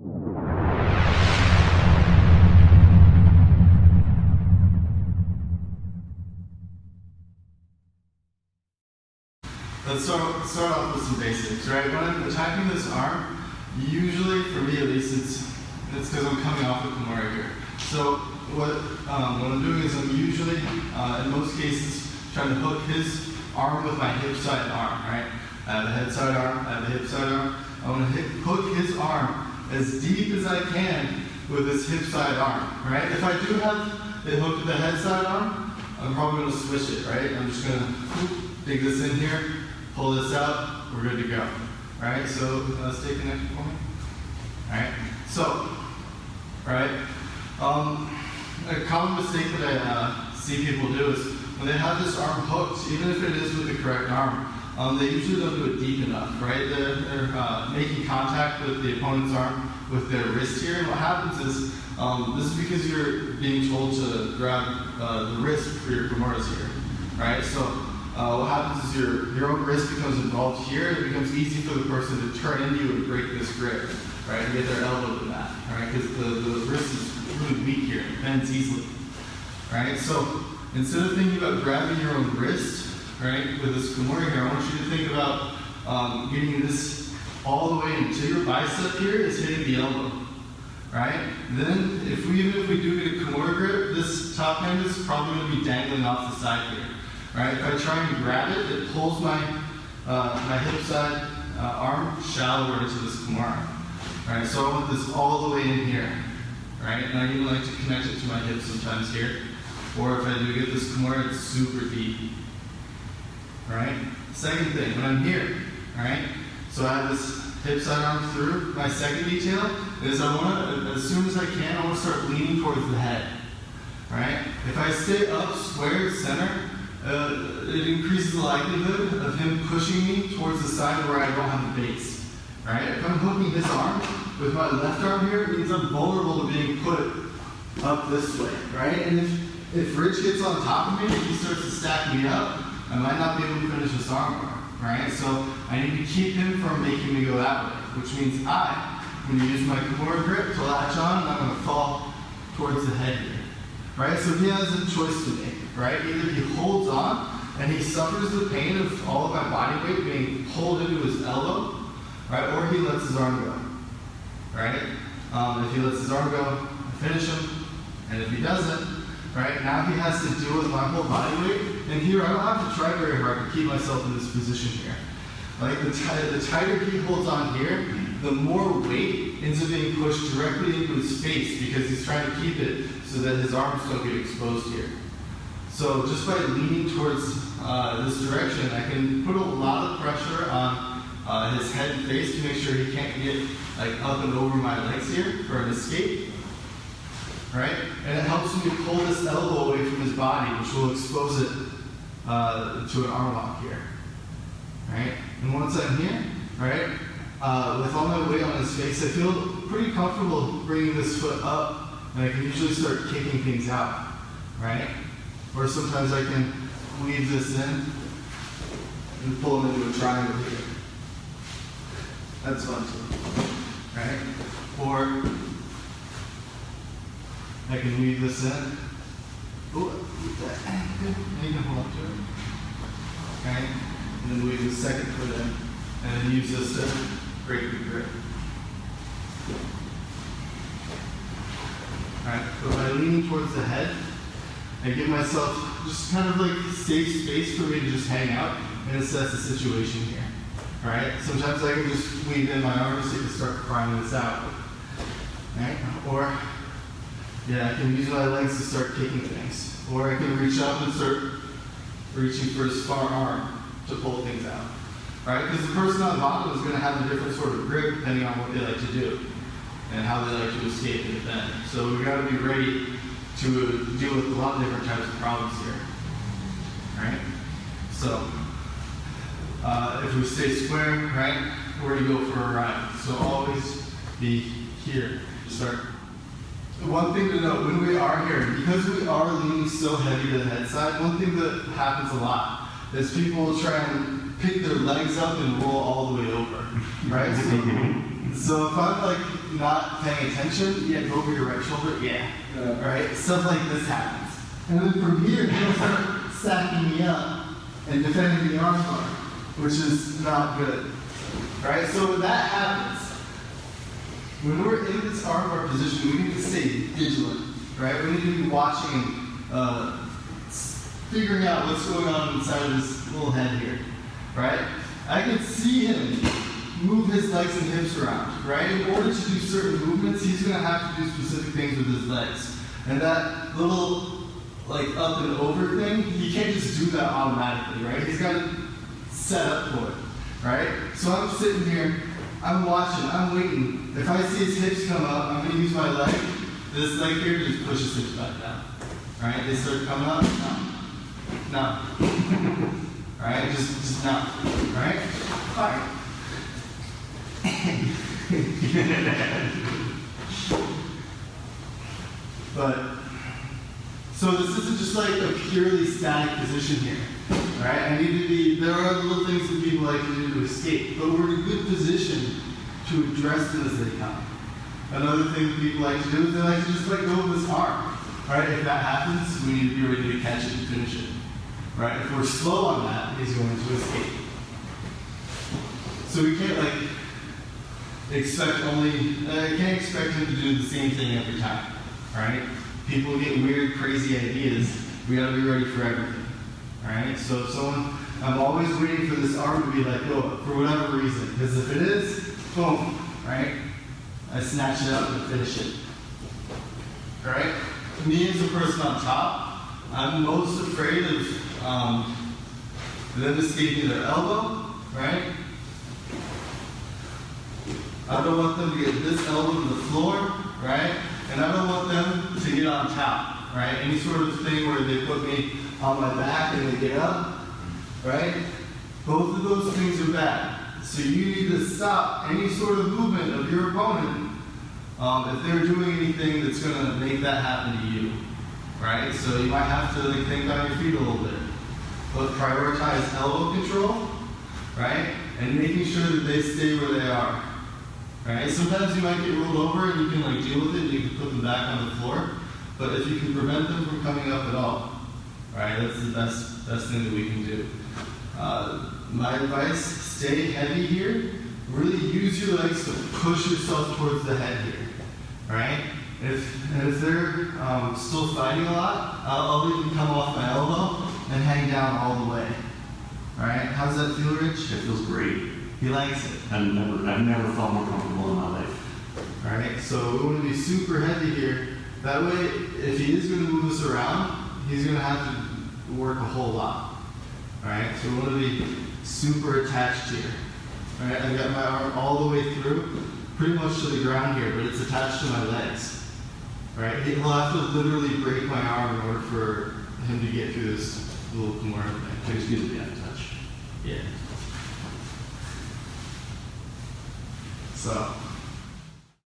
Let's start off with some basics, right? When I'm attacking this arm, usually, for me at least, it's because I'm coming off of Kimura here. So what I'm doing is I'm usually, in most cases, trying to hook his arm with my hip side arm, right? I have a head side arm, I have a hip side arm. I want to hook his arm as deep as I can with this hip side arm, right? If I do have it hooked to the head side arm, I'm probably going to switch it, right? I'm just going to dig this in here, pull this out, we're good to go. Alright, so stay connected for me. Alright, so, a common mistake that I see people do is when they have this arm hooked, even if it is with the correct arm, they usually don't do it deep enough, right? They're making contact with the opponent's arm with their wrist here, and what happens is, this is because you're being told to grab the wrist for your femoris here, right? So, what happens is your own wrist becomes involved here, and it becomes easy for the person to turn into you and break this grip, right, and get their elbow to that, right, because the wrist is really weak here, it bends easily, right? So instead of thinking about grabbing your own wrist, right, with this Kimura here, I want you to think about getting this all the way into your bicep here is hitting the elbow, right? Then, even if we do get a Kimura grip, this top hand is probably going to be dangling off the side here. Right? If I try and grab it, it pulls my hip side arm shallower into this Kimura. Right? So I want this all the way in here. Right? And I even like to connect it to my hip sometimes here. Or if I do get this Kimura, it's super deep. Right? Second thing, when I'm here, right? So I have this hip side arm through. My second detail is I want to, as soon as I can, I want to start leaning towards the head. Right? If I stay up square center, it increases the likelihood of him pushing me towards the side where I don't have the base. Right? If I'm hooking his arm with my left arm here, it means I'm vulnerable to being put up this way. Right? And if Rich gets on top of me, if he starts to stack me up, I might not be able to finish this armbar. Right? So I need to keep him from making me go that way, which means I'm going to use my Kimura grip to latch on, and I'm going to fall towards the head here. Right? So he has a choice to make. Right? Either he holds on and he suffers the pain of all of my body weight being pulled into his elbow, right? Or he lets his arm go. Right? If he lets his arm go, I finish him. And if he doesn't, right, now he has to deal with my whole body weight. And here I don't have to try very hard to keep myself in this position here. Like the tighter he holds on here, the more weight ends up being pushed directly into his face because he's trying to keep it so that his arms don't get exposed here. So just by leaning towards this direction, I can put a lot of pressure on his head and face to make sure he can't get like up and over my legs here for an escape. Right? And it helps me pull this elbow away from his body, which will expose it to an arm lock here. Right? And once I'm here, right, with all my weight on his face, I feel pretty comfortable bringing this foot up, and I can usually start kicking things out. Right? Or sometimes I can weave this in and pull him into a triangle here. That's fun too. Right? Or I can weave this in. Oh, and you can hold up to it. Okay? And then weave the second foot in. And then use this to break the grip. Alright, so by leaning towards the head, I give myself just kind of like safe space for me to just hang out and assess the situation here. Alright? Sometimes I can just weave in my arms so I can start prying this out. Alright? Or, yeah, I can use my legs to start kicking things. Or I can reach up and start reaching for his far arm to pull things out. Alright? Because the person on the bottom is going to have a different sort of grip depending on what they like to do and how they like to escape and defend. So we've got to be ready to deal with a lot of different types of problems here. Right? So, if we stay square, right, we're going to go for a ride. So always be here to start. One thing to note, when we are here, because we are leaning so heavy to the head side, one thing that happens a lot is people try and pick their legs up and roll all the way over. Right? So So if I'm like not paying attention, yeah, go over your right shoulder, yeah. Right? Stuff like this happens. And then from here, he'll start stacking me up and defending the arm bar, which is not good. Right? So when that happens, when we're in this arm bar position, we need to stay vigilant. Right? We need to be watching, figuring out what's going on inside of his little head here. Right? I can see him move his legs and hips around, right? In order to do certain movements, he's going to have to do specific things with his legs. And that little, like, up and over thing, he can't just do that automatically, right? He's got to set up for it, right? So I'm sitting here, I'm watching, I'm waiting. If I see his hips come up, I'm going to use my leg. This leg here just pushes hips back down, right? They start coming up, no. Right? Just no, right? Fine. But, so this isn't just like a purely static position here, right? I need to be, there are little things that people like to do to escape, but we're in a good position to address them as they come. Another thing that people like to do is they like to just let go of this arm, right? If that happens, we need to be ready to catch it and finish it, right? If we're slow on that, he's going to escape. So we can't like, can't expect him to do the same thing every time, right? People get weird, crazy ideas. We gotta be ready for everything, right? So if someone, I'm always waiting for this arm to be let go for whatever reason, because if it is, boom, right? I snatch it up and finish it, all right? Me as a person on top, I'm most afraid of them escaping their elbow, right? I don't want them to get this elbow to the floor, right? And I don't want them to get on top, right? Any sort of thing where they put me on my back and they get up, right? Both of those things are bad. So you need to stop any sort of movement of your opponent if they're doing anything that's going to make that happen to you, right? So you might have to like, think on your feet a little bit. But prioritize elbow control, right? And making sure that they stay where they are. Right? Sometimes you might get rolled over and you can like deal with it and you can put them back on the floor. But if you can prevent them from coming up at all, right, that's the best thing that we can do. My advice, stay heavy here. Really use your legs to push yourself towards the head here. Right? If they're still fighting a lot, I'll even come off my elbow and hang down all the way. Alright? How does that feel, Rich? It feels great. He likes it. I've never felt more comfortable in my life. All right, so we want to be super heavy here. That way, if he is going to move us around, he's going to have to work a whole lot. All right, so we want to be super attached here. All right, I've got my arm all the way through, pretty much to the ground here, but it's attached to my legs. All right, he'll have to literally break my arm in order for him to get through this little Kimura thing. Excuse me, I have to touch. Yeah. So.